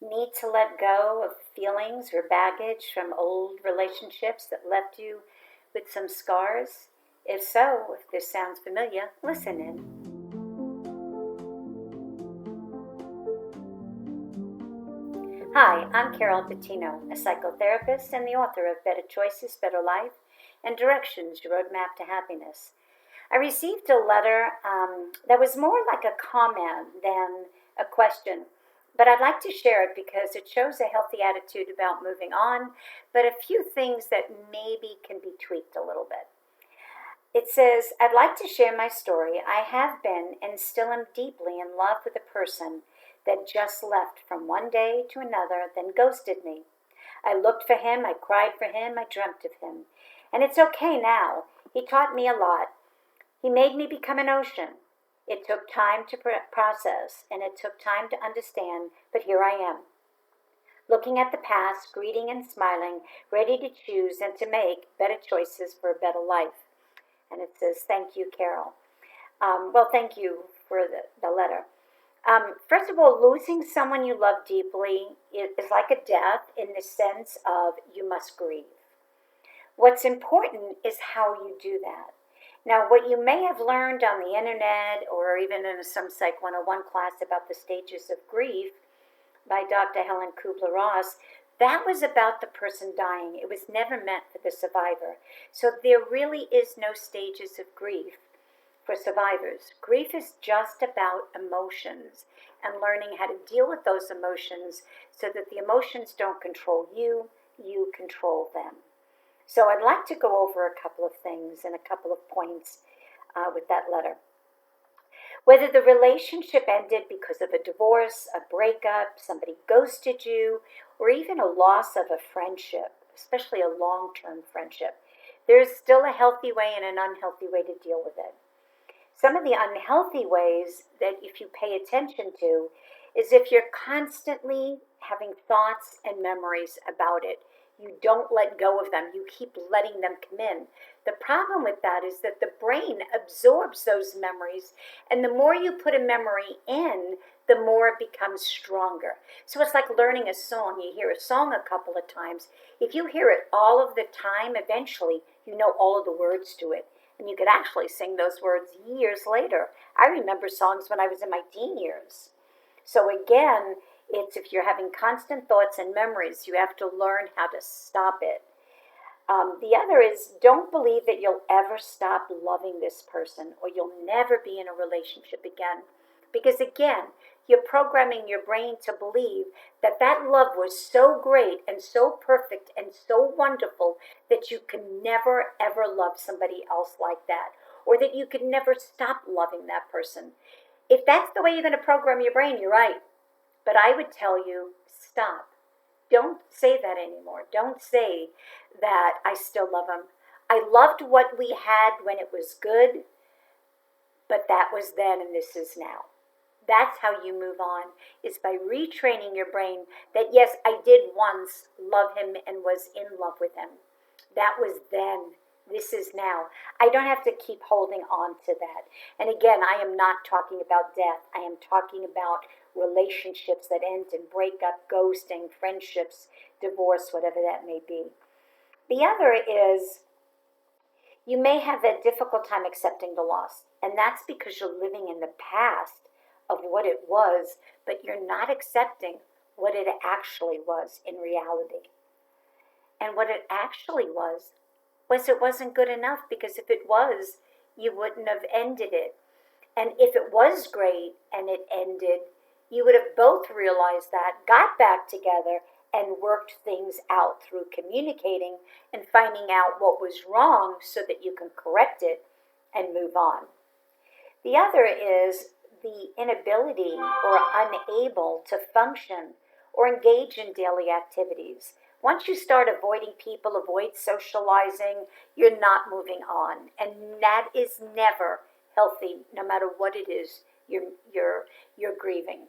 Need to let go of feelings or baggage from old relationships that left you with some scars? If so, if this sounds familiar, listen in. Hi, I'm Carol Bettino, a psychotherapist and the author of Better Choices, Better Life, and Directions, Your Roadmap to Happiness. I received a letter that was more like a comment than a question, but I'd like to share it because it shows a healthy attitude about moving on, but a few things that maybe can be tweaked a little bit. It says, I'd like to share my story. I have been and still am deeply in love with a person that just left from one day to another, then ghosted me. I looked for him, I cried for him, I dreamt of him. And it's okay now. He taught me a lot. He made me become an ocean. It took time to process, and it took time to understand, but here I am, looking at the past, greeting and smiling, ready to choose and to make better choices for a better life. And it says, thank you, Carol. Thank you for the letter. First of all, losing someone you love deeply is like a death in the sense of you must grieve. What's important is how you do that. Now, what you may have learned on the internet or even in some Psych 101 class about the stages of grief by Dr. Helen Kubler-Ross, that was about the person dying. It was never meant for the survivor. So there really is no stages of grief for survivors. Grief is just about emotions and learning how to deal with those emotions so that the emotions don't control you, you control them. So I'd like to go over a couple of things and a couple of points with that letter. Whether the relationship ended because of a divorce, a breakup, somebody ghosted you, or even a loss of a friendship, especially a long-term friendship, there's still a healthy way and an unhealthy way to deal with it. Some of the unhealthy ways that if you pay attention to is if you're constantly having thoughts and memories about it. You don't let go of them. You keep letting them come in. The problem with that is that the brain absorbs those memories, and the more you put a memory in, the more it becomes stronger. So it's like learning a song. You hear a song a couple of times. If you hear it all of the time, eventually you know all of the words to it. And you could actually sing those words years later. I remember songs when I was in my teen years. So again, it's if you're having constant thoughts and memories, you have to learn how to stop it. The other is don't believe that you'll ever stop loving this person or you'll never be in a relationship again. Because again, you're programming your brain to believe that that love was so great and so perfect and so wonderful that you can never ever love somebody else like that, or that you could never stop loving that person. If that's the way you're going to program your brain, you're right. But I would tell you, stop. Don't say that anymore. Don't say that I still love him. I loved what we had when it was good, but that was then and this is now. That's how you move on, is by retraining your brain that yes, I did once love him and was in love with him. That was then. This is now. I don't have to keep holding on to that. And again, I am not talking about death. I am talking about relationships that end in breakup, ghosting, friendships, divorce, whatever that may be. The other is you may have a difficult time accepting the loss. And that's because you're living in the past of what it was, but you're not accepting what it actually was in reality. And what it actually was it wasn't good enough, because if it was, you wouldn't have ended it. And if it was great and it ended, you would have both realized that, got back together, and worked things out through communicating and finding out what was wrong so that you can correct it and move on. The other is the inability or unable to function or engage in daily activities. Once you start avoiding people, avoid socializing, you're not moving on. And that is never healthy, no matter what it is you're grieving.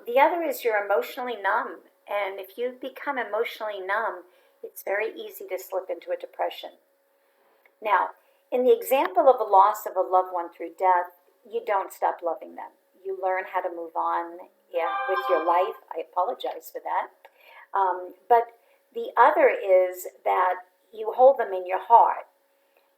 The other is you're emotionally numb. And if you become emotionally numb, it's very easy to slip into a depression. Now, in the example of a loss of a loved one through death, you don't stop loving them. You learn how to move on. Yeah, with your life. I apologize for that. But the other is that you hold them in your heart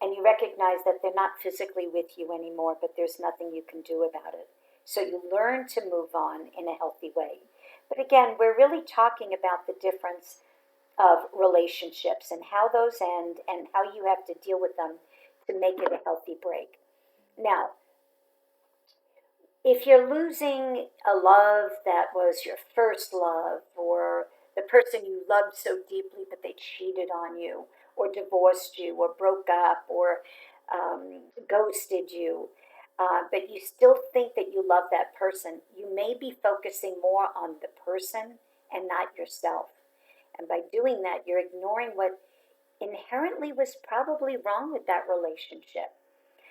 and you recognize that they're not physically with you anymore, but there's nothing you can do about it. So you learn to move on in a healthy way. But again, we're really talking about the difference of relationships and how those end and how you have to deal with them to make it a healthy break. Now, if you're losing a love that was your first love, or the person you loved so deeply but they cheated on you, or divorced you, or broke up, or ghosted you, but you still think that you love that person, you may be focusing more on the person and not yourself. And by doing that, you're ignoring what inherently was probably wrong with that relationship.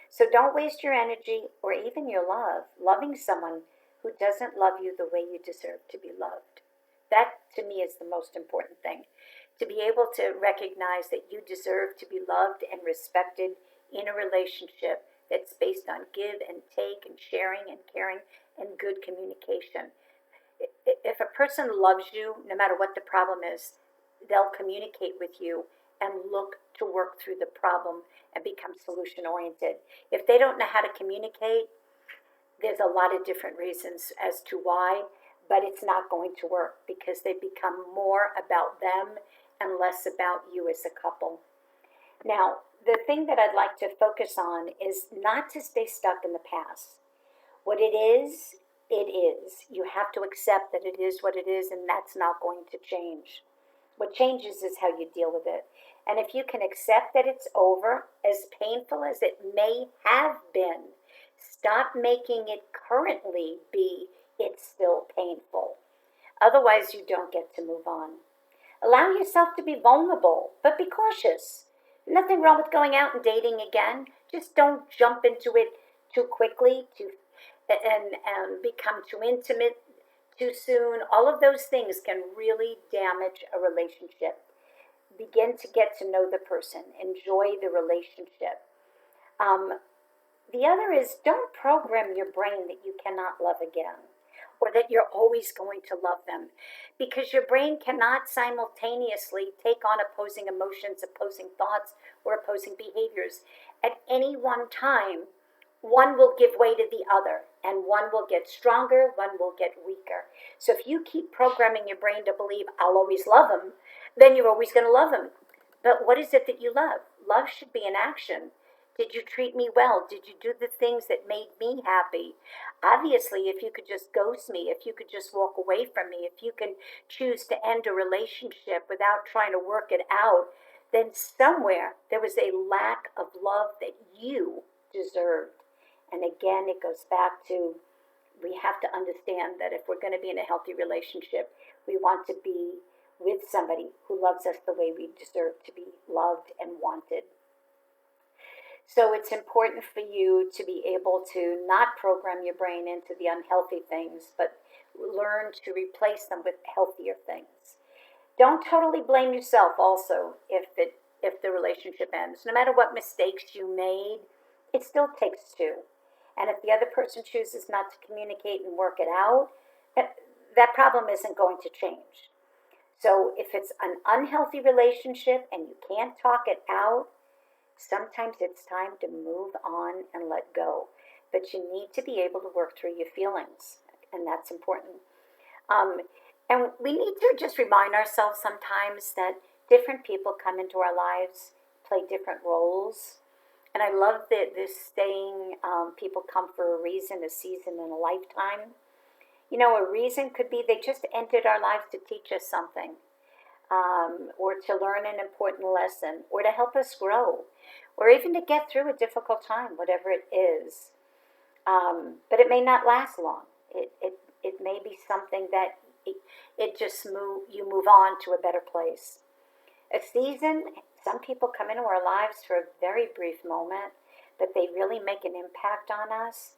So don't waste your energy or even your love loving someone who doesn't love you the way you deserve to be loved. That to me is the most important thing. To be able to recognize that you deserve to be loved and respected in a relationship that's based on give and take and sharing and caring and good communication. If a person loves you, no matter what the problem is, they'll communicate with you and look to work through the problem and become solution oriented. If they don't know how to communicate, there's a lot of different reasons as to why, but it's not going to work because they become more about them and less about you as a couple. Now, the thing that I'd like to focus on is not to stay stuck in the past. What it is, it is. You have to accept that it is what it is, and that's not going to change. What changes is how you deal with it. And if you can accept that it's over, as painful as it may have been, stop making it currently be it's still painful. Otherwise, you don't get to move on. Allow yourself to be vulnerable, but be cautious. Nothing wrong with going out and dating again. Just don't jump into it too quickly and become too intimate too soon. All of those things can really damage a relationship. Begin to get to know the person, enjoy the relationship. Um, the other is don't program your brain that you cannot love again or that you're always going to love them because your brain cannot simultaneously take on opposing emotions, opposing thoughts, or opposing behaviors. At any one time, one will give way to the other, and one will get stronger, one will get weaker. So if you keep programming your brain to believe, I'll always love him, then you're always going to love him. But what is it that you love? Love should be an action. Did you treat me well? Did you do the things that made me happy? Obviously, if you could just ghost me, if you could just walk away from me, if you can choose to end a relationship without trying to work it out, then somewhere there was a lack of love that you deserved. And again, it goes back to we have to understand that if we're going to be in a healthy relationship, we want to be with somebody who loves us the way we deserve to be loved and wanted. So it's important for you to be able to not program your brain into the unhealthy things, but learn to replace them with healthier things. Don't totally blame yourself also if the relationship ends. No matter what mistakes you made, it still takes two. And if the other person chooses not to communicate and work it out, that problem isn't going to change. So if it's an unhealthy relationship and you can't talk it out, sometimes it's time to move on and let go. But you need to be able to work through your feelings, and that's important. Um, and we need to just remind ourselves sometimes that different people come into our lives, play different roles. And I love this saying, people come for a reason, a season, and a lifetime. You know, a reason could be they just entered our lives to teach us something, or to learn an important lesson, or to help us grow, or even to get through a difficult time, whatever it is. But it may not last long. It may be something that it just you move on to a better place. A season, some people come into our lives for a very brief moment, but they really make an impact on us,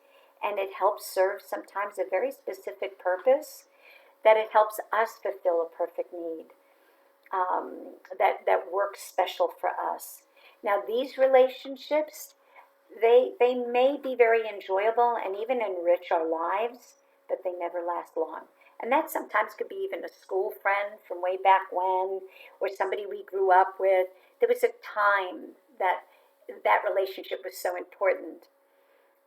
and it helps serve sometimes a very specific purpose, that it helps us fulfill a perfect need, that works special for us. Now, these relationships, they may be very enjoyable and even enrich our lives, but they never last long. And that sometimes could be even a school friend from way back when, or somebody we grew up with. There was a time that that relationship was so important.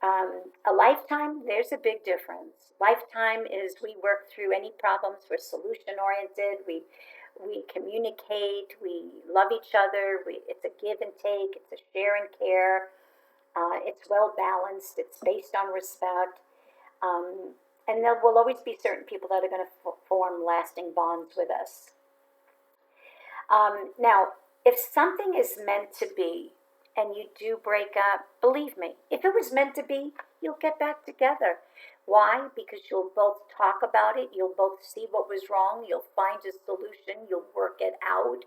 A lifetime, there's a big difference. Lifetime is we work through any problems. We're solution oriented. We communicate. We love each other. It's a give and take. It's a share and care. It's well balanced. It's based on respect. Um, and there will always be certain people that are going to form lasting bonds with us. Now, if something is meant to be and you do break up, believe me, if it was meant to be, you'll get back together. Why? Because you'll both talk about it, you'll both see what was wrong, you'll find a solution, you'll work it out.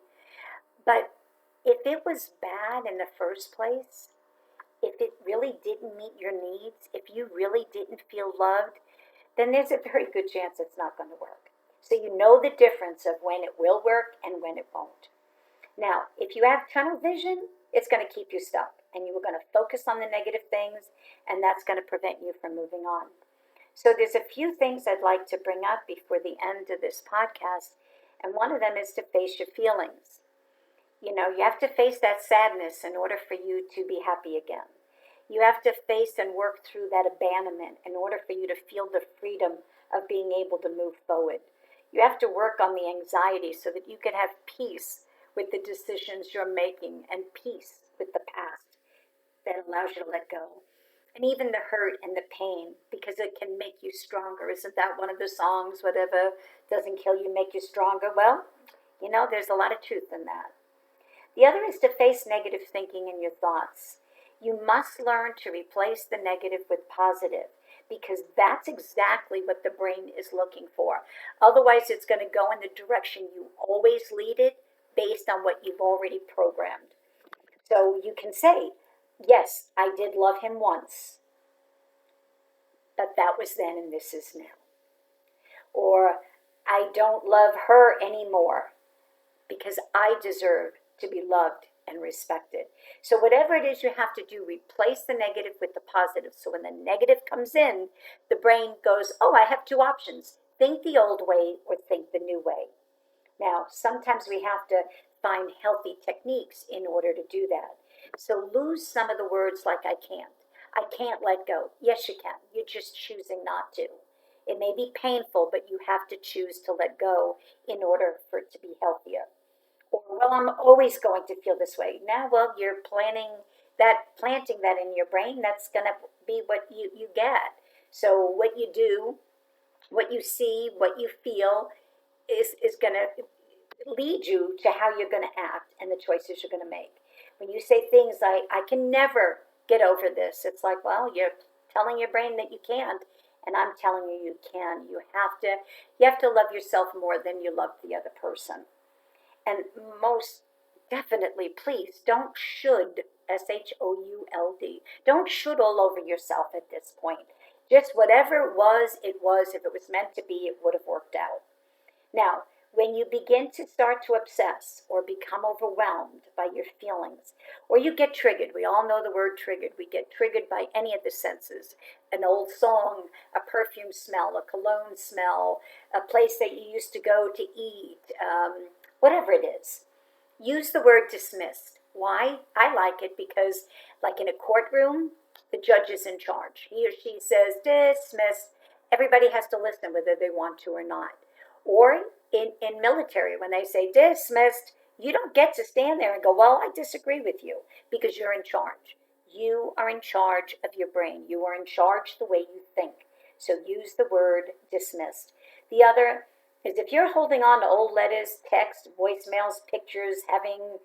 But if it was bad in the first place, if it really didn't meet your needs, if you really didn't feel loved, then there's a very good chance it's not going to work. So you know the difference of when it will work and when it won't. Now, if you have tunnel vision, it's going to keep you stuck and you are going to focus on the negative things, and that's going to prevent you from moving on. So there's a few things I'd like to bring up before the end of this podcast, and one of them is to face your feelings. You know, you have to face that sadness in order for you to be happy again. You have to face and work through that abandonment in order for you to feel the freedom of being able to move forward. You have to work on the anxiety so that you can have peace with the decisions you're making and peace with the past that allows you to let go. And even the hurt and the pain, because it can make you stronger. Isn't that one of the songs, whatever doesn't kill you, make you stronger? Well, you know, there's a lot of truth in that. The other is to face negative thinking in your thoughts. You must learn to replace the negative with positive, because that's exactly what the brain is looking for. Otherwise, it's going to go in the direction you always lead it based on what you've already programmed. So you can say, yes, I did love him once, but that was then and this is now. Or I don't love her anymore because I deserve to be loved and respected. So whatever it is you have to do, replace the negative with the positive. So when the negative comes in, the brain goes, oh, I have two options. Think the old way or think the new way. Now, sometimes we have to find healthy techniques in order to do that. So lose some of the words like I can't. I can't let go. Yes, you can. You're just choosing not to. It may be painful, but you have to choose to let go in order for it to be healthier. Or, well, I'm always going to feel this way. Now, well, you're planting that in your brain, that's going to be what you get. So what you do, what you see, what you feel is going to lead you to how you're going to act and the choices you're going to make. When you say things like, I can never get over this, it's like, well, you're telling your brain that you can't, and I'm telling you you can. You have to love yourself more than you love the other person. And most definitely, please don't should, SHOULD. Don't should all over yourself at this point. Just whatever it was, it was. If it was meant to be, it would have worked out. Now, when you begin to start to obsess or become overwhelmed by your feelings, or you get triggered, we all know the word triggered. We get triggered by any of the senses. An old song, a perfume smell, a cologne smell, a place that you used to go to eat, whatever it is. Use the word dismissed. Why? I like it because, like in a courtroom, the judge is in charge. He or she says dismissed. Everybody has to listen whether they want to or not. Or in military, when they say dismissed, you don't get to stand there and go, well, I disagree with you, because you're in charge. You are in charge of your brain. You are in charge the way you think. So use the word dismissed. The other is if you're holding on to old letters, text, voicemails, pictures, having,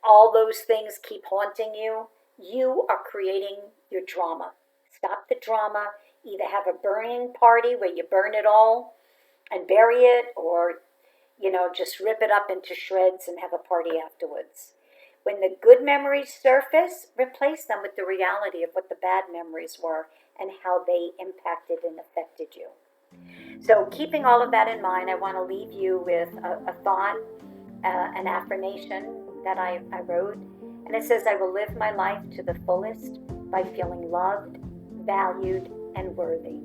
all those things keep haunting you, you are creating your drama. Stop the drama. Either have a burning party where you burn it all and bury it, or, just rip it up into shreds and have a party afterwards. When the good memories surface, replace them with the reality of what the bad memories were and how they impacted and affected you. So keeping all of that in mind, I want to leave you with a thought, an affirmation that I wrote. And it says, I will live my life to the fullest by feeling loved, valued, and worthy.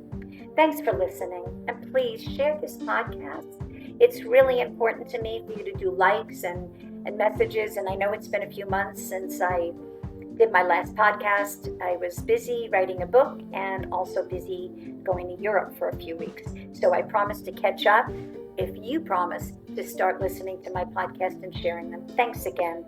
Thanks for listening, and please share this podcast. It's really important to me for you to do likes and messages, and I know it's been a few months since I did my last podcast. I was busy writing a book and also busy going to Europe for a few weeks. So I promise to catch up if you promise to start listening to my podcast and sharing them. Thanks again.